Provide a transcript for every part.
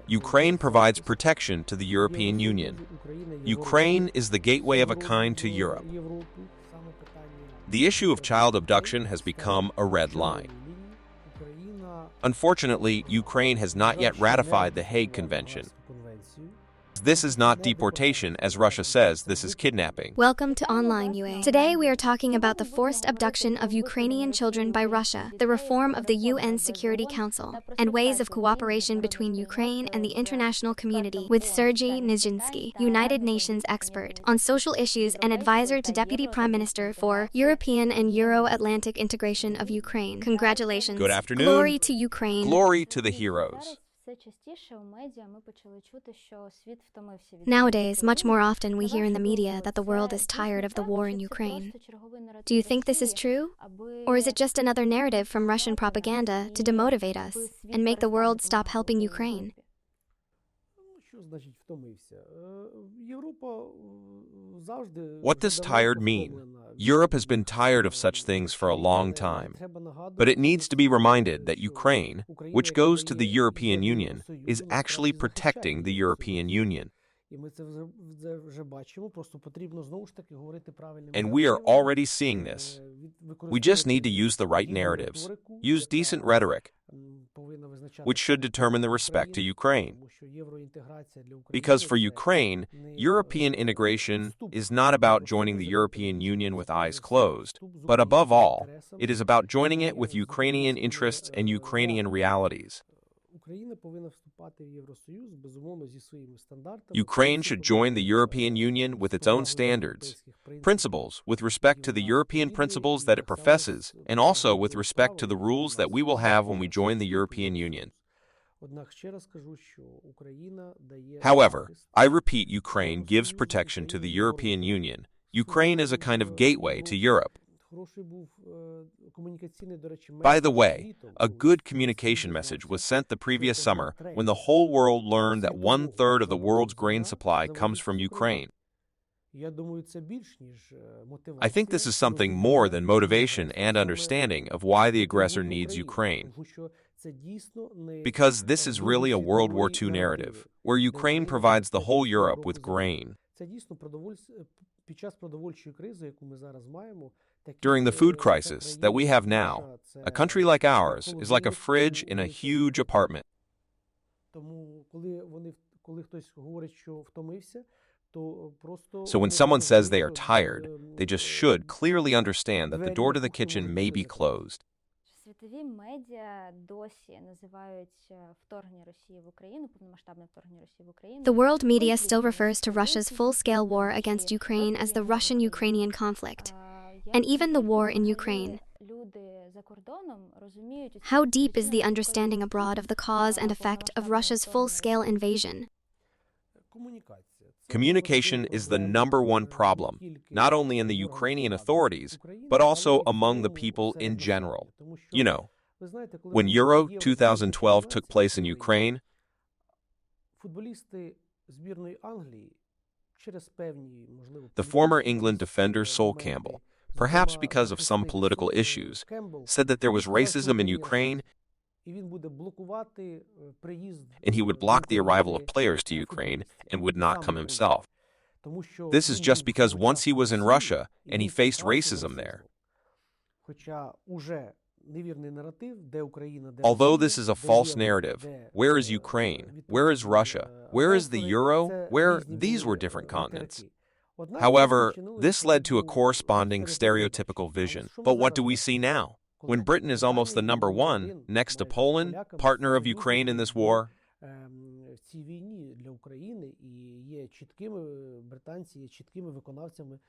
Ukraine provides protection to the European Union. Ukraine is the gateway of a kind to Europe. The issue of child abduction has become a red line. Unfortunately, Ukraine has not yet ratified the Hague Convention. This is not deportation, as Russia says, this is kidnapping. Welcome to Online.ua. Today we are talking about the forced abduction of Ukrainian children by Russia, the reform of the UN Security Council, and ways of cooperation between Ukraine and the international community with Sergiy Nizhynskyi, United Nations expert on social issues and advisor to Deputy Prime Minister for European and Euro-Atlantic integration of Ukraine. Congratulations. Good afternoon. Glory to Ukraine. Glory to the heroes. Nowadays, much more often we hear in the media that the world is tired of the war in Ukraine. Do you think this is true? Or is it just another narrative from Russian propaganda to demotivate us and make the world stop helping Ukraine? What does tired mean? Europe has been tired of such things for a long time. But it needs to be reminded that Ukraine, which goes to the European Union, is actually protecting the European Union. And we are already seeing this. We just need to use the right narratives, use decent rhetoric, which should determine the respect to Ukraine. Because for Ukraine, European integration is not about joining the European Union with eyes closed, but above all, it is about joining it with Ukrainian interests and Ukrainian realities. Ukraine should join the European Union with its own standards, principles with respect to the European principles that it professes, and also with respect to the rules that we will have when we join the European Union. However, I repeat, Ukraine gives protection to the European Union. Ukraine is a kind of gateway to Europe. By the way, a good communication message was sent the previous summer when the whole world learned that 1/3 of the world's grain supply comes from Ukraine. I think this is something more than motivation and understanding of why the aggressor needs Ukraine. Because this is really a World War II narrative, where Ukraine provides the whole Europe with grain. During the food crisis that we have now, a country like ours is like a fridge in a huge apartment. So when someone says they are tired, they just should clearly understand that the door to the kitchen may be closed. The world media still refers to Russia's full-scale war against Ukraine as the Russian-Ukrainian conflict, and even the war in Ukraine. How deep is the understanding abroad of the cause and effect of Russia's full-scale invasion? Communication is the #1 problem, not only in the Ukrainian authorities, but also among the people in general. You know, when Euro 2012 took place in Ukraine, the former England defender Sol Campbell, perhaps because of some political issues, said that there was racism in Ukraine and he would block the arrival of players to Ukraine and would not come himself. This is just because once he was in Russia and he faced racism there. Although this is a false narrative, where is Ukraine? Where is Russia? Where is the Euro? Where these were different continents? However, this led to a corresponding stereotypical vision. But what do we see now? When Britain is almost the #1, next to Poland, partner of Ukraine in this war,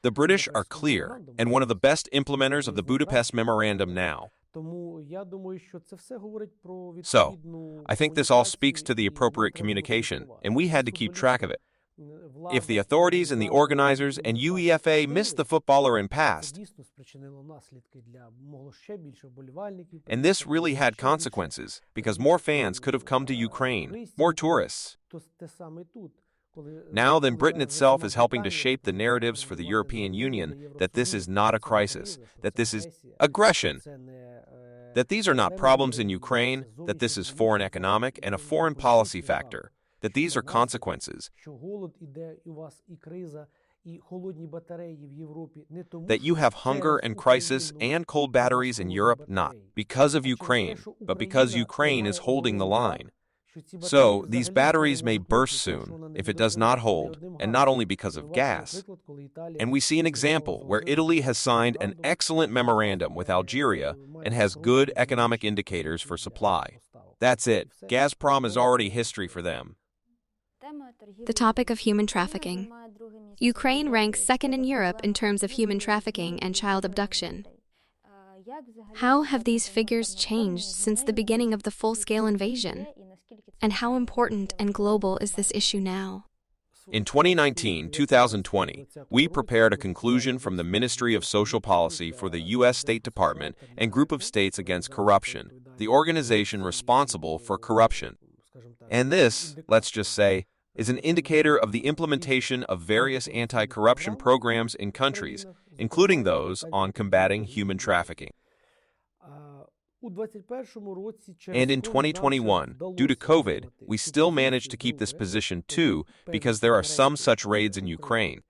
the British are clear and one of the best implementers of the Budapest Memorandum now. So, I think this all speaks to the appropriate communication, and we had to keep track of it. If the authorities and the organizers and UEFA missed the footballer in past, and this really had consequences, because more fans could have come to Ukraine, more tourists. Now then, Britain itself is helping to shape the narratives for the European Union that this is not a crisis, that this is aggression, that these are not problems in Ukraine, that this is foreign economic and a foreign policy factor, that these are consequences, that you have hunger and crisis and cold batteries in Europe not because of Ukraine, but because Ukraine is holding the line. So, these batteries may burst soon if it does not hold, and not only because of gas. And we see an example where Italy has signed an excellent memorandum with Algeria and has good economic indicators for supply. That's it. Gazprom is already history for them. The topic of human trafficking. Ukraine ranks second in Europe in terms of human trafficking and child abduction. How have these figures changed since the beginning of the full-scale invasion? And how important and global is this issue now? In 2019-2020, we prepared a conclusion from the Ministry of Social Policy for the U.S. State Department and Group of States Against Corruption, the organization responsible for corruption. And this, let's just say, is an indicator of the implementation of various anti-corruption programs in countries, including those on combating human trafficking. And in 2021, due to COVID, we still managed to keep this position too, because there are some such raids in Ukraine.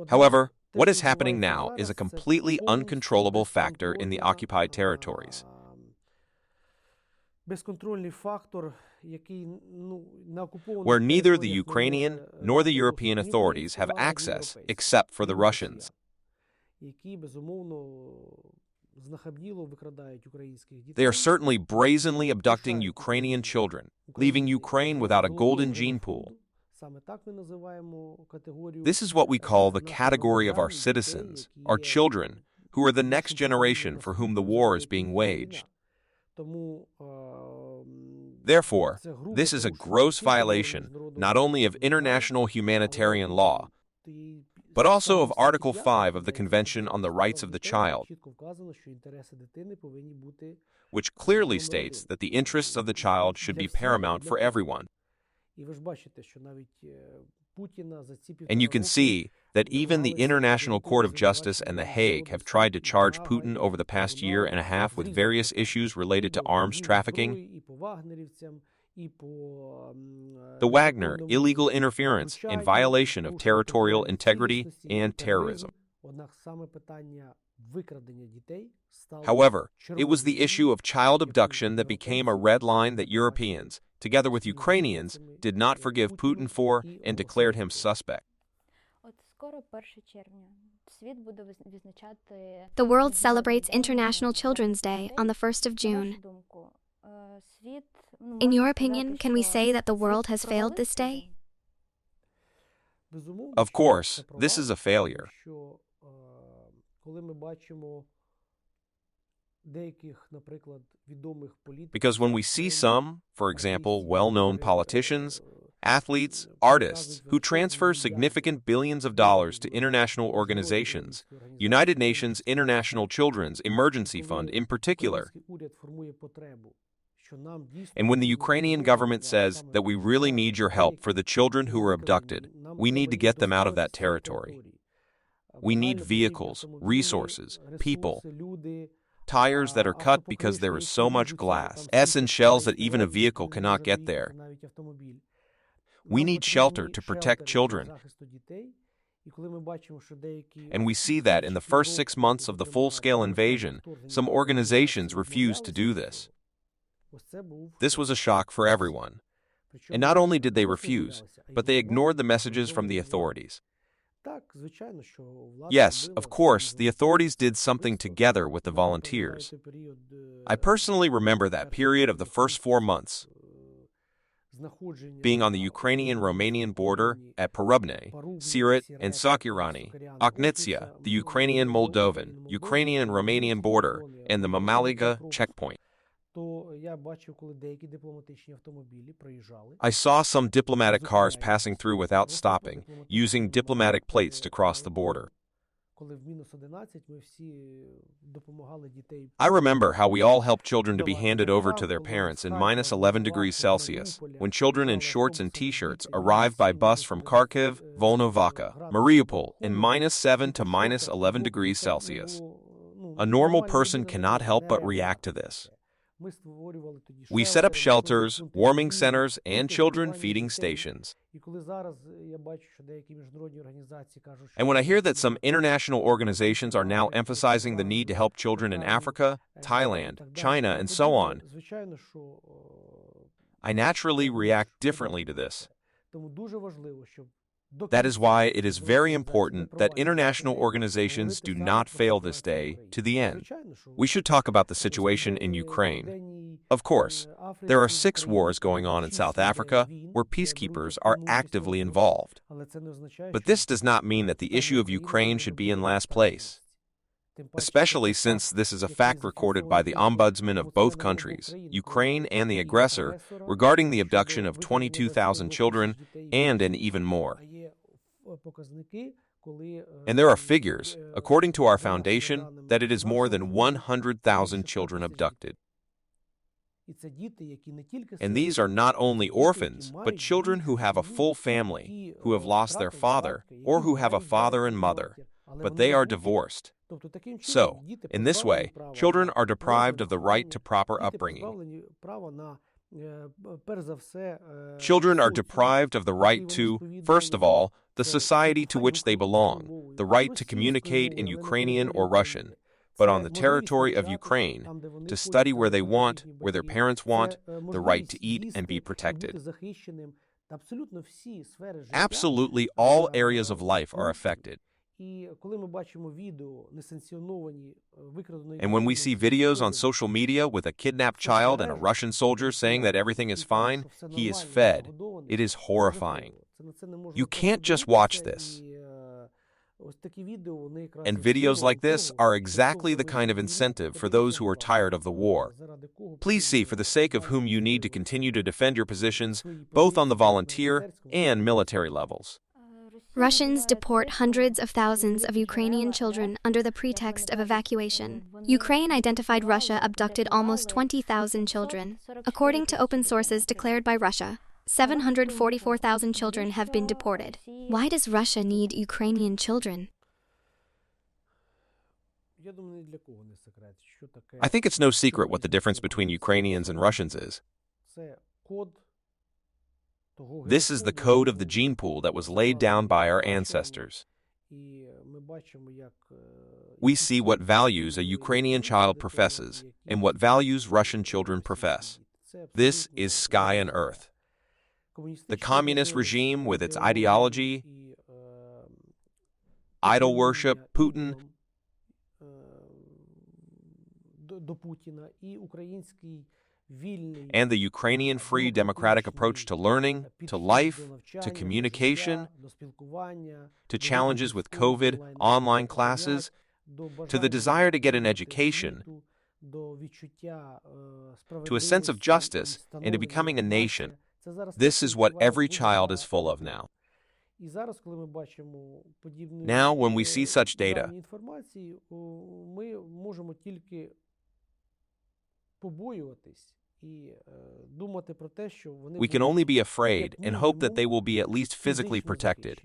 However, what is happening now is a completely uncontrollable factor in the occupied territories. Where neither the Ukrainian nor the European authorities have access except for the Russians. They are certainly brazenly abducting Ukrainian children, leaving Ukraine without a golden gene pool. This is what we call the category of our citizens, our children, who are the next generation for whom the war is being waged. Therefore, this is a gross violation not only of international humanitarian law, but also of Article 5 of the Convention on the Rights of the Child, which clearly states that the interests of the child should be paramount for everyone. And you can see that even the International Court of Justice and The Hague have tried to charge Putin over the past year and a half with various issues related to arms trafficking, the Wagner illegal interference in violation of territorial integrity and terrorism. However, it was the issue of child abduction that became a red line that Europeans, together with Ukrainians, did not forgive Putin for and declared him suspect. The world celebrates International Children's Day on the 1st of June. In your opinion, can we say that the world has failed this day? Of course, this is a failure. Because when we see some, for example, well-known politicians, athletes, artists, who transfer significant billions of dollars to international organizations, United Nations International Children's Emergency Fund in particular, and when the Ukrainian government says that we really need your help for the children who were abducted, we need to get them out of that territory. We need vehicles, resources, people, tires that are cut because there is so much glass, and shells that even a vehicle cannot get there. We need shelter to protect children. And we see that in the first 6 months of the full-scale invasion, some organizations refused to do this. This was a shock for everyone. And not only did they refuse, but they ignored the messages from the authorities. Yes, of course, the authorities did something together with the volunteers. I personally remember that period of the first 4 months, being on the Ukrainian-Romanian border at Porubne, Siret, and Sakirani, Oknitsia, the Ukrainian-Moldovan, Ukrainian-Romanian border, and the Mamaliga checkpoint. I saw some diplomatic cars passing through without stopping, using diplomatic plates to cross the border. I remember how we all helped children to be handed over to their parents in minus 11 degrees Celsius, when children in shorts and t-shirts arrived by bus from Kharkiv, Volnovakha, Mariupol in minus 7 to minus 11 degrees Celsius. A normal person cannot help but react to this. We set up shelters, warming centers, and children feeding stations. And when I hear that some international organizations are now emphasizing the need to help children in Africa, Thailand, China, and so on, I naturally react differently to this. That is why it is very important that international organizations do not fail this day to the end. We should talk about the situation in Ukraine. Of course, there are 6 wars going on in South Africa where peacekeepers are actively involved. But this does not mean that the issue of Ukraine should be in last place, especially since this is a fact recorded by the ombudsman of both countries, Ukraine and the aggressor, regarding the abduction of 22,000 children and even more. And there are figures, according to our foundation, that it is more than 100,000 children abducted. And these are not only orphans, but children who have a full family, who have lost their father, or who have a father and mother, but they are divorced. So, in this way, children are deprived of the right to proper upbringing. Children are deprived of the right to, first of all, the society to which they belong, the right to communicate in Ukrainian or Russian, but on the territory of Ukraine, to study where they want, where their parents want, the right to eat and be protected. Absolutely all areas of life are affected. And when we see videos on social media with a kidnapped child and a Russian soldier saying that everything is fine, he is fed, it is horrifying. You can't just watch this. And videos like this are exactly the kind of incentive for those who are tired of the war. Please see for the sake of whom you need to continue to defend your positions, both on the volunteer and military levels. Russians deport hundreds of thousands of Ukrainian children under the pretext of evacuation. Ukraine identified Russia abducted almost 20,000 children. According to open sources declared by Russia, 744,000 children have been deported. Why does Russia need Ukrainian children? I think it's no secret what the difference between Ukrainians and Russians is. This is the code of the gene pool that was laid down by our ancestors. We see what values a Ukrainian child professes and what values Russian children profess. This is sky and earth. The communist regime with its ideology, idol worship, Putin, and the Ukrainian free democratic approach to learning, to life, to communication, to challenges with COVID, online classes, to the desire to get an education, to a sense of justice, and to becoming a nation. This is what every child is full of now. Now, when we see such data, we can only be afraid and hope that they will be at least physically protected.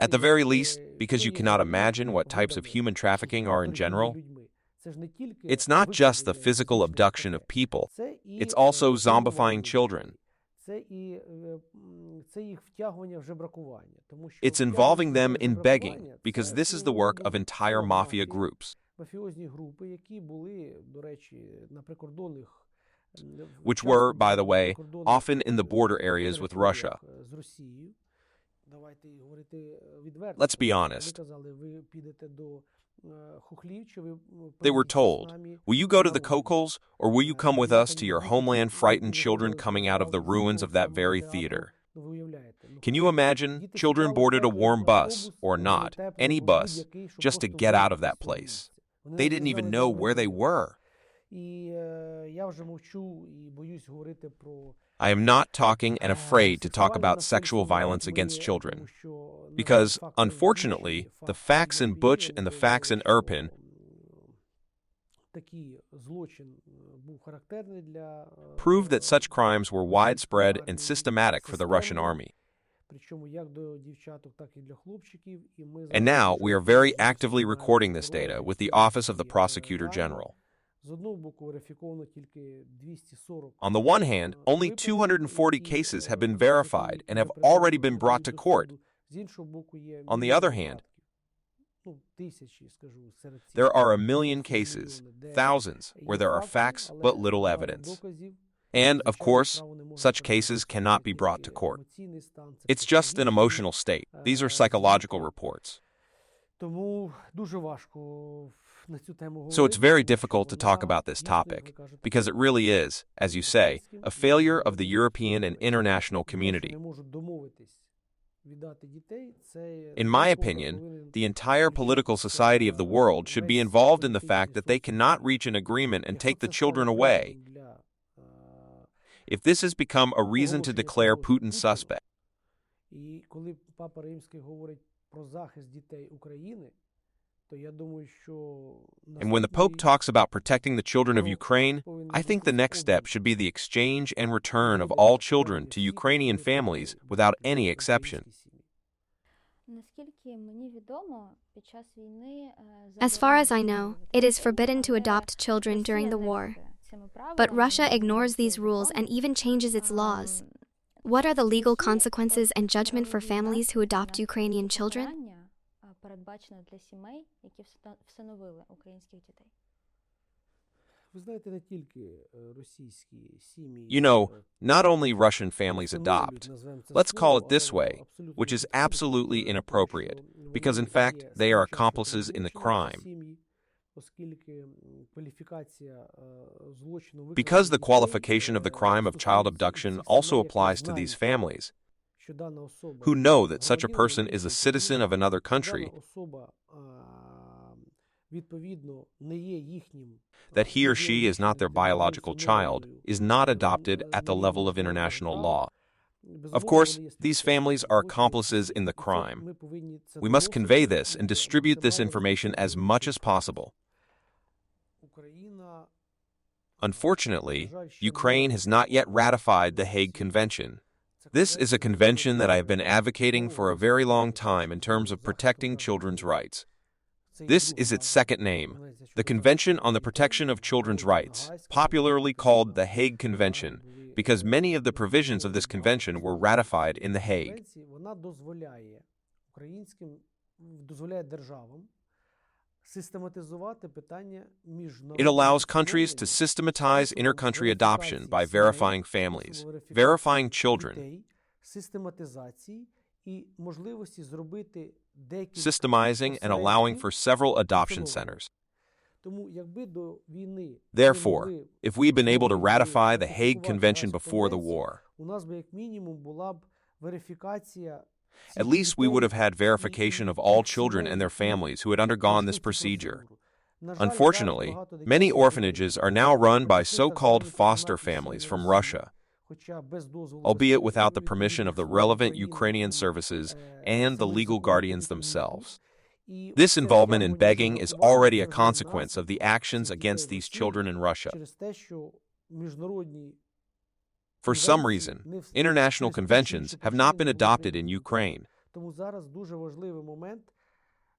At the very least, because you cannot imagine what types of human trafficking are in general. It's not just the physical abduction of people, it's also zombifying children. It's involving them in begging, because this is the work of entire mafia groups, which were, by the way, often in the border areas with Russia. Let's be honest. They were told, will you go to the Kokos, or will you come with us to your homeland, frightened children coming out of the ruins of that very theater? Can you imagine? Children boarded a warm bus, or not, any bus, just to get out of that place. They didn't even know where they were. I am not talking and afraid to talk about sexual violence against children, because, unfortunately, the facts in Buch and the facts in Irpin prove that such crimes were widespread and systematic for the Russian army. And now we are very actively recording this data with the Office of the Prosecutor General. On the one hand, only 240 cases have been verified and have already been brought to court. On the other hand, there are a million cases, thousands, where there are facts but little evidence. And, of course, such cases cannot be brought to court. It's just an emotional state. These are psychological reports. So it's very difficult to talk about this topic, because it really is, as you say, a failure of the European and international community. In my opinion, the entire political society of the world should be involved in the fact that they cannot reach an agreement and take the children away. If this has become a reason to declare Putin suspect, and when the Pope talks about protecting the children of Ukraine, I think the next step should be the exchange and return of all children to Ukrainian families without any exception. As far as I know, it is forbidden to adopt children during the war. But Russia ignores these rules and even changes its laws. What are the legal consequences and judgment for families who adopt Ukrainian children? You know, not only Russian families adopt, let's call it this way, which is absolutely inappropriate, because in fact they are accomplices in the crime. Because the qualification of the crime of child abduction also applies to these families, who know that such a person is a citizen of another country, that he or she is not their biological child, is not adopted at the level of international law. Of course, these families are accomplices in the crime. We must convey this and distribute this information as much as possible. Unfortunately, Ukraine has not yet ratified the Hague Convention. This is a convention that I have been advocating for a very long time in terms of protecting children's rights. This is its second name, the Convention on the Protection of Children's Rights, popularly called the Hague Convention, because many of the provisions of this convention were ratified in The Hague. It allows countries to systematize inter-country adoption by verifying families, verifying children, systemizing and allowing for several adoption centers. Therefore, if we'd been able to ratify the Hague Convention before the war, at least we would have had verification of all children and their families who had undergone this procedure. Unfortunately, many orphanages are now run by so-called foster families from Russia, albeit without the permission of the relevant Ukrainian services and the legal guardians themselves. This involvement in begging is already a consequence of the actions against these children in Russia. For some reason, international conventions have not been adopted in Ukraine.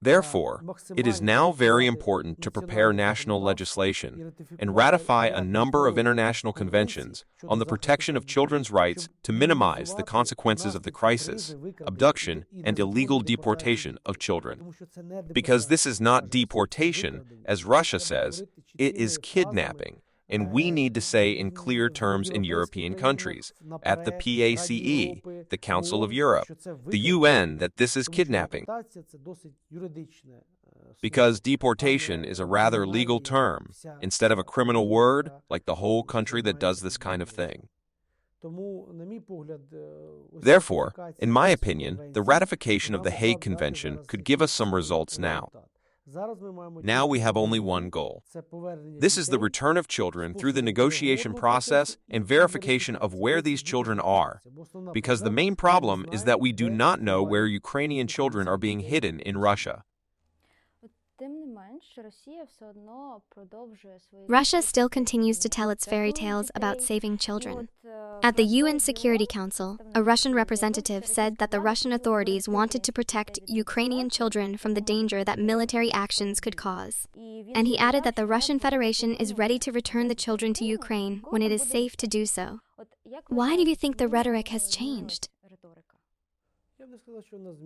Therefore, it is now very important to prepare national legislation and ratify a number of international conventions on the protection of children's rights to minimize the consequences of the crisis, abduction, and illegal deportation of children. Because this is not deportation, as Russia says, it is kidnapping. And we need to say in clear terms in European countries, at the PACE, the Council of Europe, the UN, that this is kidnapping. Because deportation is a rather legal term, instead of a criminal word, like the whole country that does this kind of thing. Therefore, in my opinion, the ratification of the Hague Convention could give us some results now. Now we have only one goal. This is the return of children through the negotiation process and verification of where these children are, because the main problem is that we do not know where Ukrainian children are being hidden in Russia. Russia still continues to tell its fairy tales about saving children. At the UN Security Council, a Russian representative said that the Russian authorities wanted to protect Ukrainian children from the danger that military actions could cause. And he added that the Russian Federation is ready to return the children to Ukraine when it is safe to do so. Why do you think the rhetoric has changed?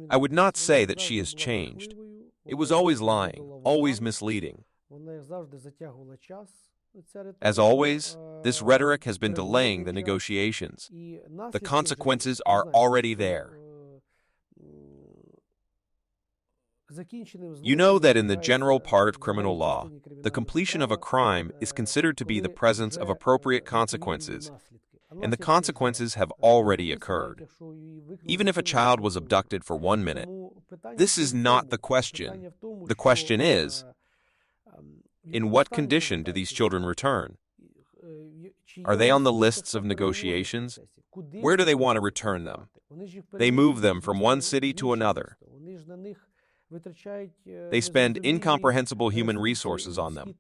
I would not say that she has changed. It was always lying, always misleading. As always, this rhetoric has been delaying the negotiations. The consequences are already there. You know that in the general part of criminal law, the completion of a crime is considered to be the presence of appropriate consequences, and the consequences have already occurred. Even if a child was abducted for 1 minute, this is not the question. The question is, in what condition do these children return? Are they on the lists of negotiations? Where do they want to return them? They move them from one city to another. They spend incomprehensible human resources on them.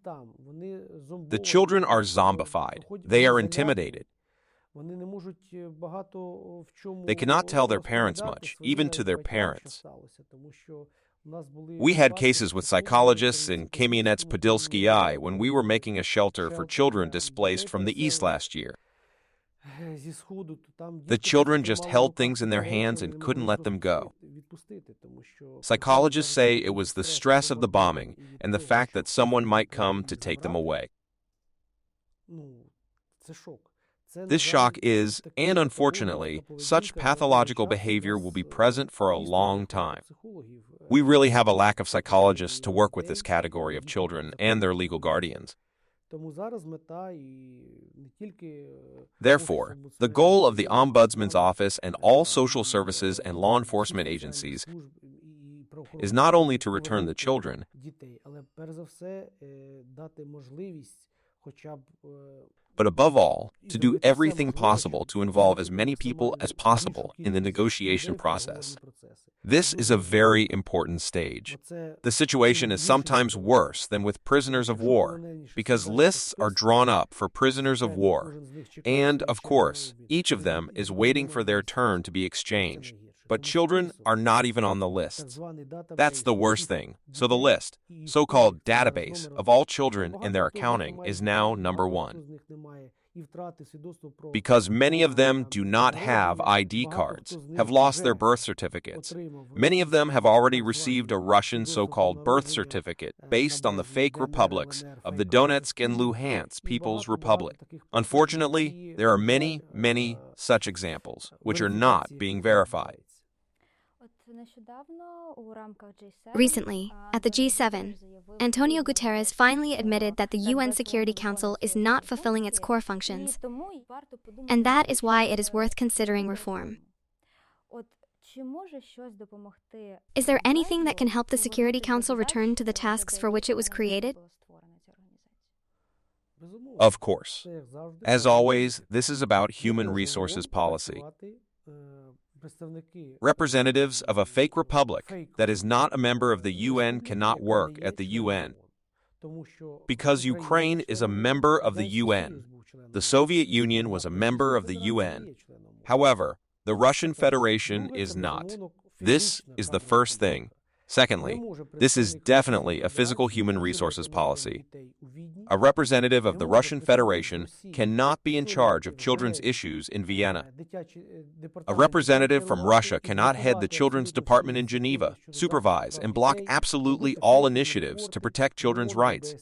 The children are zombified. They are intimidated. They cannot tell their parents much, even to their parents. We had cases with psychologists in Nizhynskyi when we were making a shelter for children displaced from the east last year. The children just held things in their hands and couldn't let them go. Psychologists say it was the stress of the bombing and the fact that someone might come to take them away. This shock is, and unfortunately, such pathological behavior will be present for a long time. We really have a lack of psychologists to work with this category of children and their legal guardians. Therefore, the goal of the Ombudsman's Office and all social services and law enforcement agencies is not only to return the children, but above all, to do everything possible to involve as many people as possible in the negotiation process. This is a very important stage. The situation is sometimes worse than with prisoners of war, because lists are drawn up for prisoners of war, and, of course, each of them is waiting for their turn to be exchanged. But children are not even on the lists. That's the worst thing. So the list, so-called database, of all children and their accounting is now number 1. Because many of them do not have ID cards, have lost their birth certificates. Many of them have already received a Russian so-called birth certificate based on the fake republics of the Donetsk and Luhansk People's Republic. Unfortunately, there are many, many such examples, which are not being verified. Recently, at the G7, Antonio Guterres finally admitted that the UN Security Council is not fulfilling its core functions, and that is why it is worth considering reform. Is there anything that can help the Security Council return to the tasks for which it was created? Of course. As always, this is about human resources policy. Representatives of a fake republic that is not a member of the UN cannot work at the UN. Because Ukraine is a member of the UN. The Soviet Union was a member of the UN. However, the Russian Federation is not. This is the first thing. Secondly, this is definitely a physical human resources policy. A representative of the Russian Federation cannot be in charge of children's issues in Vienna. A representative from Russia cannot head the Children's Department in Geneva, supervise and block absolutely all initiatives to protect children's rights,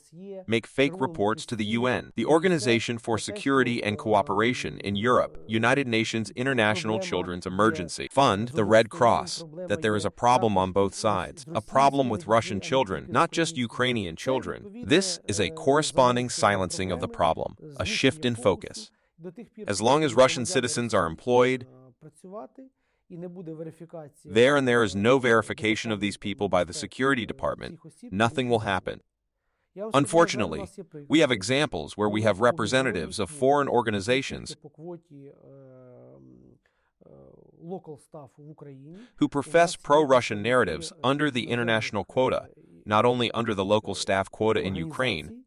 make fake reports to the UN, the Organization for Security and Cooperation in Europe, United Nations International Children's Emergency Fund, the Red Cross, that there is a problem on both sides. A problem with Russian children, not just Ukrainian children. This is a corresponding silencing of the problem, a shift in focus. As long as Russian citizens are employed, There and there is no verification of these people by the security department, nothing will happen. Unfortunately, we have examples where we have representatives of foreign organizations who profess pro-Russian narratives under the international quota, not only under the local staff quota in Ukraine.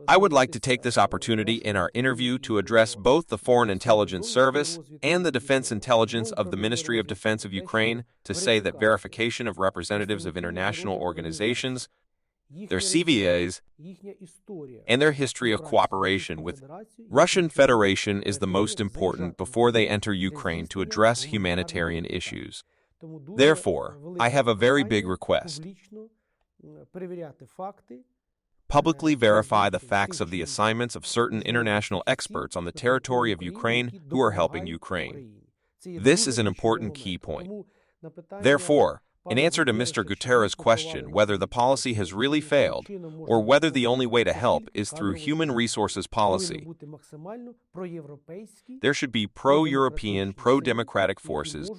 I would like to take this opportunity in our interview to address both the Foreign Intelligence Service and the Defense Intelligence of the Ministry of Defense of Ukraine to say that verification of representatives of international organizations, their CVAs, and their history of cooperation with Russian Federation is the most important before they enter Ukraine to address humanitarian issues. Therefore, I have a very big request. Publicly verify the facts of the assignments of certain international experts on the territory of Ukraine who are helping Ukraine. This is an important key point. Therefore, in answer to Mr. Guterres' question whether the policy has really failed or whether the only way to help is through human resources policy, there should be pro-European, pro-democratic forces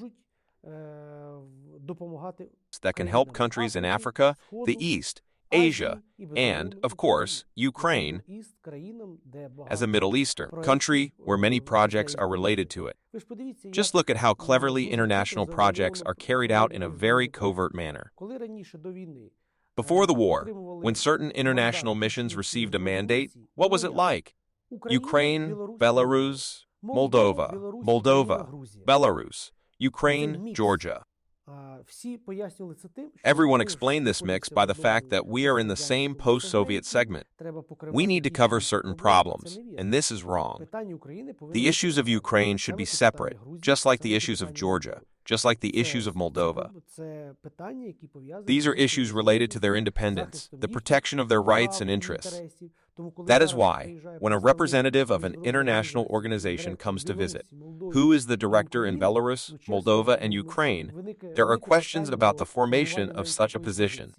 that can help countries in Africa, the East, Asia, and, of course, Ukraine, as a Middle Eastern country where many projects are related to it. Just look at how cleverly international projects are carried out in a very covert manner. Before the war, when certain international missions received a mandate, what was it like? Ukraine, Belarus, Moldova, Belarus, Ukraine, Georgia. Everyone explained this mix by the fact that we are in the same post-Soviet segment. We need to cover certain problems, and this is wrong. The issues of Ukraine should be separate, just like the issues of Georgia, just like the issues of Moldova. These are issues related to their independence, the protection of their rights and interests. That is why, when a representative of an international organization comes to visit, who is the director in Belarus, Moldova, and Ukraine, there are questions about the formation of such a position.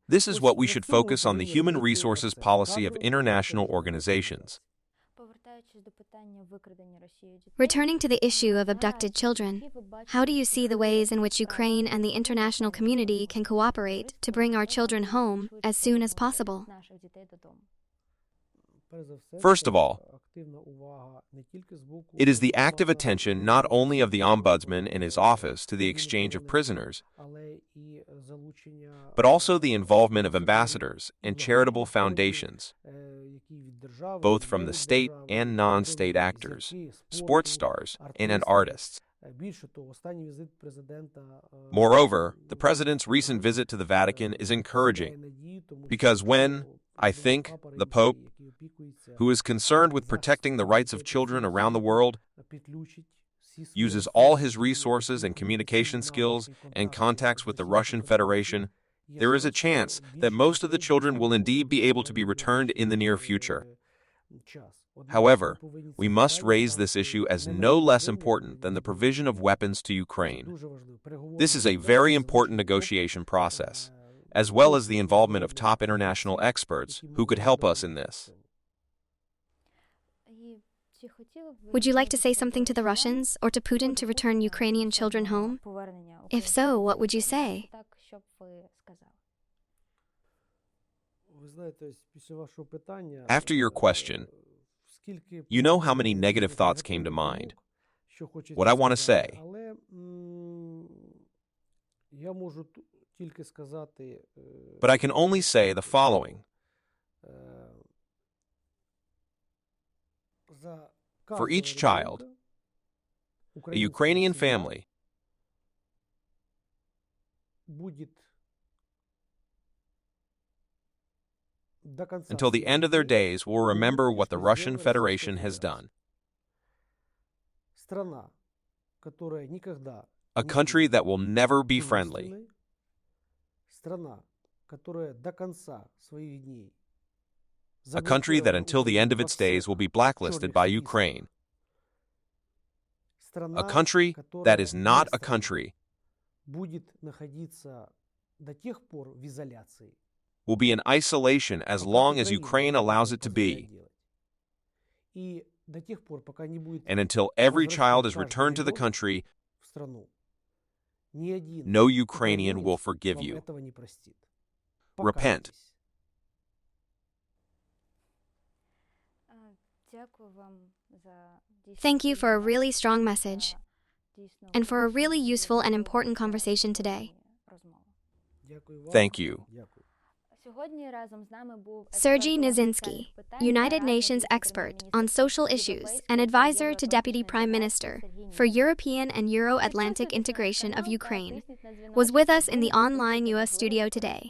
This is what we should focus on: the human resources policy of international organizations. Returning to the issue of abducted children, how do you see the ways in which Ukraine and the international community can cooperate to bring our children home as soon as possible? First of all, it is the active attention not only of the Ombudsman and his office to the exchange of prisoners, but also the involvement of ambassadors and charitable foundations, both from the state and non-state actors, sports stars, and artists. Moreover, the President's recent visit to the Vatican is encouraging, because when, I think, the Pope, who is concerned with protecting the rights of children around the world, uses all his resources and communication skills and contacts with the Russian Federation, there is a chance that most of the children will indeed be able to be returned in the near future. However, we must raise this issue as no less important than the provision of weapons to Ukraine. This is a very important negotiation process, as well as the involvement of top international experts who could help us in this. Would you like to say something to the Russians or to Putin to return Ukrainian children home? If so, what would you say? After your question, you know how many negative thoughts came to mind. What I want to say, but I can only say the following. For each child, a Ukrainian family until the end of their days will remember what the Russian Federation has done. A country that will never be friendly. A country that until the end of its days will be blacklisted by Ukraine. A country that is not a country. Will be in isolation as long as Ukraine allows it to be. And until every child is returned to the country, no Ukrainian will forgive you. Repent. Thank you for a really strong message and for a really useful and important conversation today. Thank you. Sergiy Nizhynskyi, United Nations expert on social issues and advisor to Deputy Prime Minister for European and Euro-Atlantic integration of Ukraine, was with us in the Online.ua studio today.